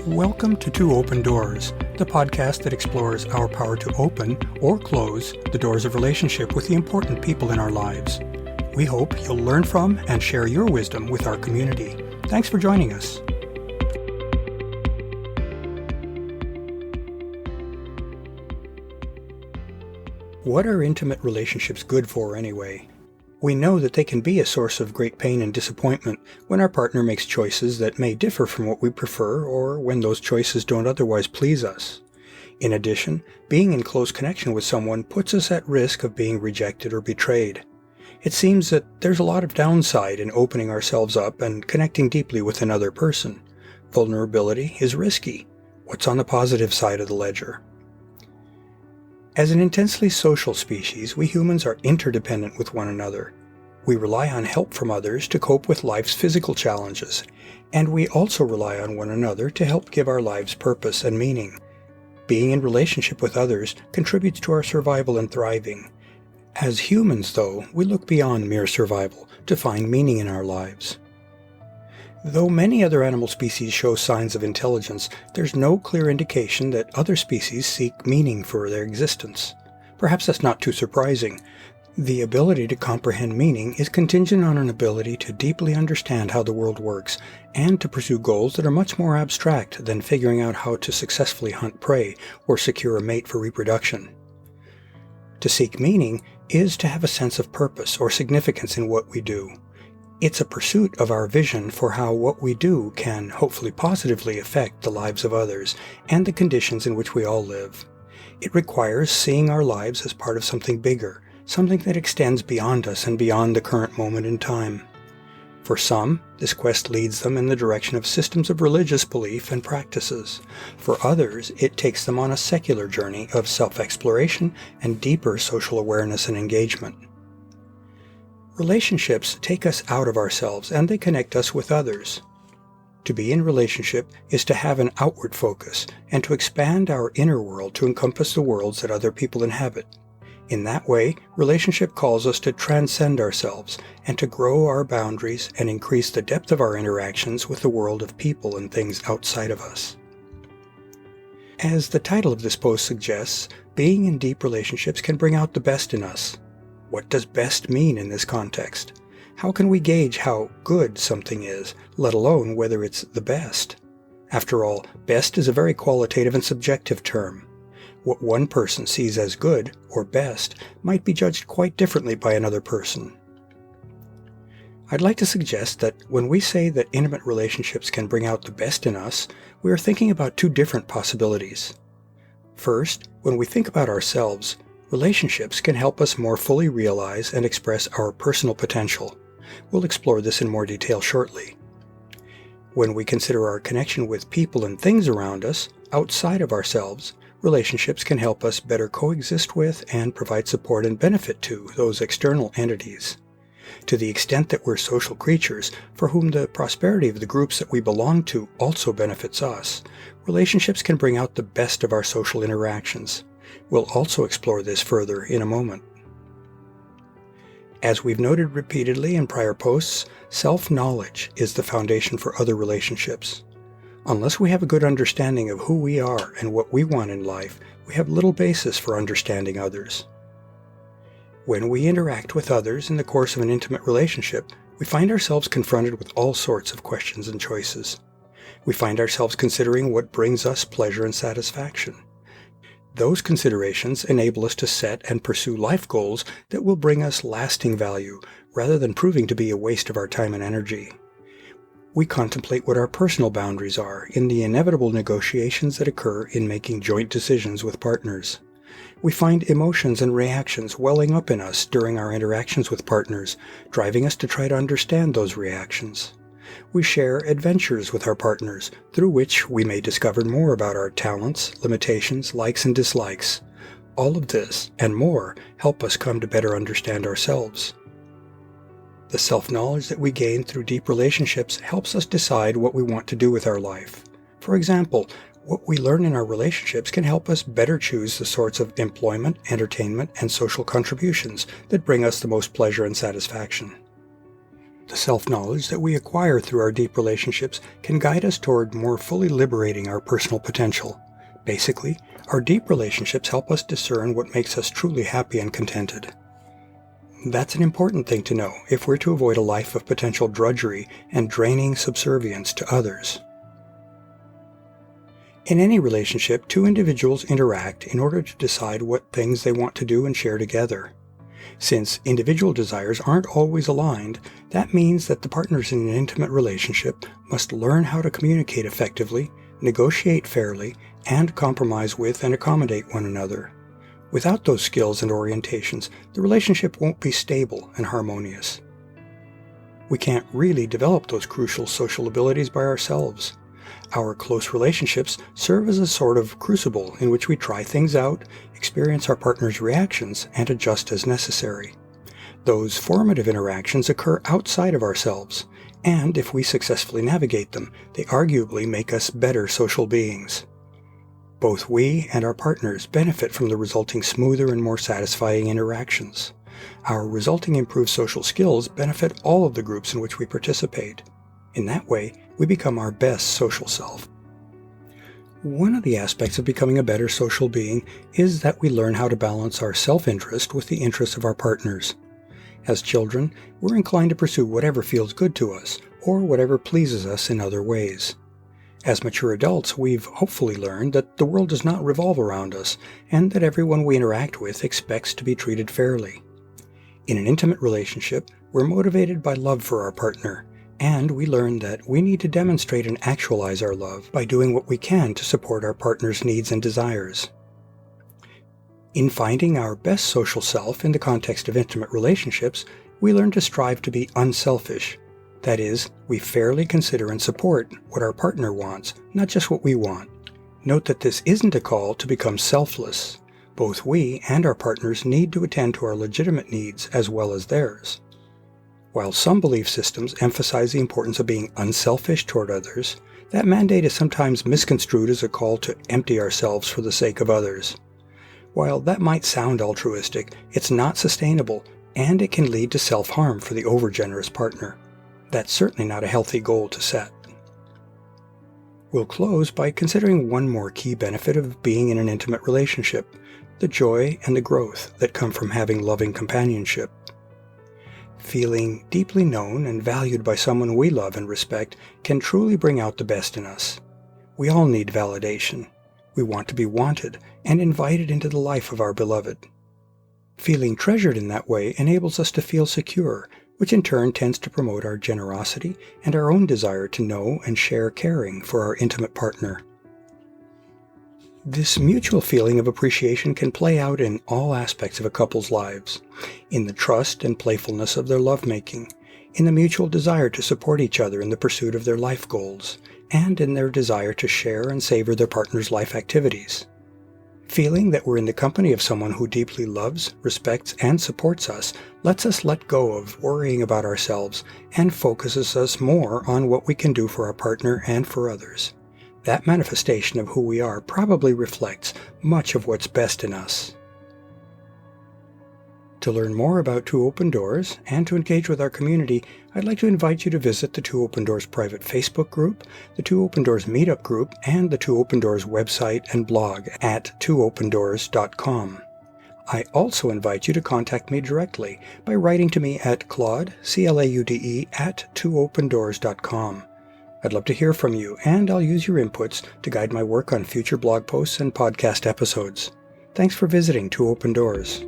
Welcome to Two Open Doors, the podcast that explores our power to open or close the doors of relationship with the important people in our lives. We hope you'll learn from and share your wisdom with our community. Thanks for joining us. What are intimate relationships good for anyway? We know that they can be a source of great pain and disappointment when our partner makes choices that may differ from what we prefer or when those choices don't otherwise please us. In addition, being in close connection with someone puts us at risk of being rejected or betrayed. It seems that there's a lot of downside in opening ourselves up and connecting deeply with another person. Vulnerability is risky. What's on the positive side of the ledger? As an intensely social species, we humans are interdependent with one another. We rely on help from others to cope with life's physical challenges, and we also rely on one another to help give our lives purpose and meaning. Being in relationship with others contributes to our survival and thriving. As humans, though, we look beyond mere survival to find meaning in our lives. Though many other animal species show signs of intelligence, there's no clear indication that other species seek meaning for their existence. Perhaps that's not too surprising. The ability to comprehend meaning is contingent on an ability to deeply understand how the world works and to pursue goals that are much more abstract than figuring out how to successfully hunt prey or secure a mate for reproduction. To seek meaning is to have a sense of purpose or significance in what we do. It's a pursuit of our vision for how what we do can hopefully positively affect the lives of others and the conditions in which we all live. It requires seeing our lives as part of something bigger, something that extends beyond us and beyond the current moment in time. For some, this quest leads them in the direction of systems of religious belief and practices. For others, it takes them on a secular journey of self-exploration and deeper social awareness and engagement. Relationships take us out of ourselves and they connect us with others. To be in relationship is to have an outward focus and to expand our inner world to encompass the worlds that other people inhabit. In that way, relationship calls us to transcend ourselves and to grow our boundaries and increase the depth of our interactions with the world of people and things outside of us. As the title of this post suggests, being in deep relationships can bring out the best in us. What does best mean in this context? How can we gauge how good something is, let alone whether it's the best? After all, best is a very qualitative and subjective term. What one person sees as good or best might be judged quite differently by another person. I'd like to suggest that when we say that intimate relationships can bring out the best in us, we are thinking about two different possibilities. First, when we think about ourselves, relationships can help us more fully realize and express our personal potential. We'll explore this in more detail shortly. When we consider our connection with people and things around us, outside of ourselves, relationships can help us better coexist with and provide support and benefit to those external entities. To the extent that we're social creatures for whom the prosperity of the groups that we belong to also benefits us, relationships can bring out the best of our social interactions. We'll also explore this further in a moment. As we've noted repeatedly in prior posts, self-knowledge is the foundation for other relationships. Unless we have a good understanding of who we are and what we want in life, we have little basis for understanding others. When we interact with others in the course of an intimate relationship, we find ourselves confronted with all sorts of questions and choices. We find ourselves considering what brings us pleasure and satisfaction. Those considerations enable us to set and pursue life goals that will bring us lasting value, rather than proving to be a waste of our time and energy. We contemplate what our personal boundaries are in the inevitable negotiations that occur in making joint decisions with partners. We find emotions and reactions welling up in us during our interactions with partners, driving us to try to understand those reactions. We share adventures with our partners, through which we may discover more about our talents, limitations, likes and dislikes. All of this, and more, help us come to better understand ourselves. The self-knowledge that we gain through deep relationships helps us decide what we want to do with our life. For example, what we learn in our relationships can help us better choose the sorts of employment, entertainment, and social contributions that bring us the most pleasure and satisfaction. The self-knowledge that we acquire through our deep relationships can guide us toward more fully liberating our personal potential. Basically, our deep relationships help us discern what makes us truly happy and contented. That's an important thing to know if we're to avoid a life of potential drudgery and draining subservience to others. In any relationship, two individuals interact in order to decide what things they want to do and share together. Since individual desires aren't always aligned, that means that the partners in an intimate relationship must learn how to communicate effectively, negotiate fairly, and compromise with and accommodate one another. Without those skills and orientations, the relationship won't be stable and harmonious. We can't really develop those crucial social abilities by ourselves. Our close relationships serve as a sort of crucible in which we try things out, experience our partner's reactions, and adjust as necessary. Those formative interactions occur outside of ourselves, and if we successfully navigate them, they arguably make us better social beings. Both we and our partners benefit from the resulting smoother and more satisfying interactions. Our resulting improved social skills benefit all of the groups in which we participate. In that way, we become our best social self. One of the aspects of becoming a better social being is that we learn how to balance our self-interest with the interests of our partners. As children, we're inclined to pursue whatever feels good to us, or whatever pleases us in other ways. As mature adults, we've hopefully learned that the world does not revolve around us, and that everyone we interact with expects to be treated fairly. In an intimate relationship, we're motivated by love for our partner, and we learn that we need to demonstrate and actualize our love by doing what we can to support our partner's needs and desires. In finding our best social self in the context of intimate relationships, we learn to strive to be unselfish. That is, we fairly consider and support what our partner wants, not just what we want. Note that this isn't a call to become selfless. Both we and our partners need to attend to our legitimate needs as well as theirs. While some belief systems emphasize the importance of being unselfish toward others, that mandate is sometimes misconstrued as a call to empty ourselves for the sake of others. While that might sound altruistic, it's not sustainable, and it can lead to self-harm for the overgenerous partner. That's certainly not a healthy goal to set. We'll close by considering one more key benefit of being in an intimate relationship, the joy and the growth that come from having loving companionship. Feeling deeply known and valued by someone we love and respect can truly bring out the best in us. We all need validation. We want to be wanted and invited into the life of our beloved. Feeling treasured in that way enables us to feel secure, which in turn tends to promote our generosity and our own desire to know and share caring for our intimate partner. This mutual feeling of appreciation can play out in all aspects of a couple's lives, in the trust and playfulness of their lovemaking, in the mutual desire to support each other in the pursuit of their life goals, and in their desire to share and savor their partner's life activities. Feeling that we're in the company of someone who deeply loves, respects, and supports us lets us let go of worrying about ourselves and focuses us more on what we can do for our partner and for others. That manifestation of who we are probably reflects much of what's best in us. To learn more about Two Open Doors and to engage with our community, I'd like to invite you to visit the Two Open Doors private Facebook group, the Two Open Doors meetup group, and the Two Open Doors website and blog at twoopendoors.com. I also invite you to contact me directly by writing to me at Claude, C-L-A-U-D-E, at twoopendoors.com. I'd love to hear from you, and I'll use your inputs to guide my work on future blog posts and podcast episodes. Thanks for visiting Two Open Doors.